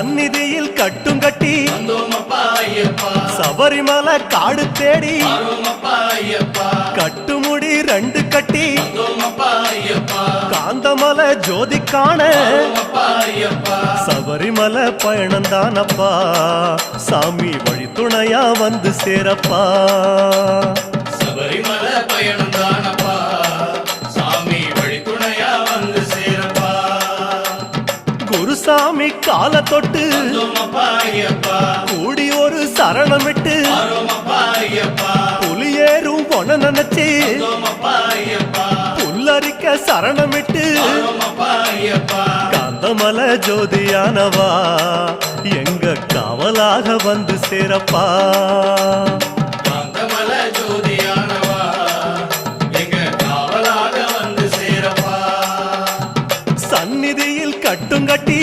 சந்நிதியில் கட்டும் கட்டி சபரிமலை காடு தேடி கட்டுமுடி 2 கட்டி காந்தமலை ஜோதி காண சபரிமலை பயணந்தானப்பா சாமி வழி துணையா வந்து சேரப்பா சபரிமலை பயணந்தானப்பா சாமி வழி துணையா வந்து சேரப்பா குருசாமி கால தொட்டு கூடி ஒரு சரணமிட்டு புலியேறும் பொன நினைச்சு புல்லரிக்க சரணமிட்டு காந்தமலை ஜோதியானவா எங்க காவலாக வந்து சேரப்பா காந்தமலை ஜோதியானவா எங்க காவலாக வந்து சேரப்பா சந்நிதியில் கட்டும் கட்டி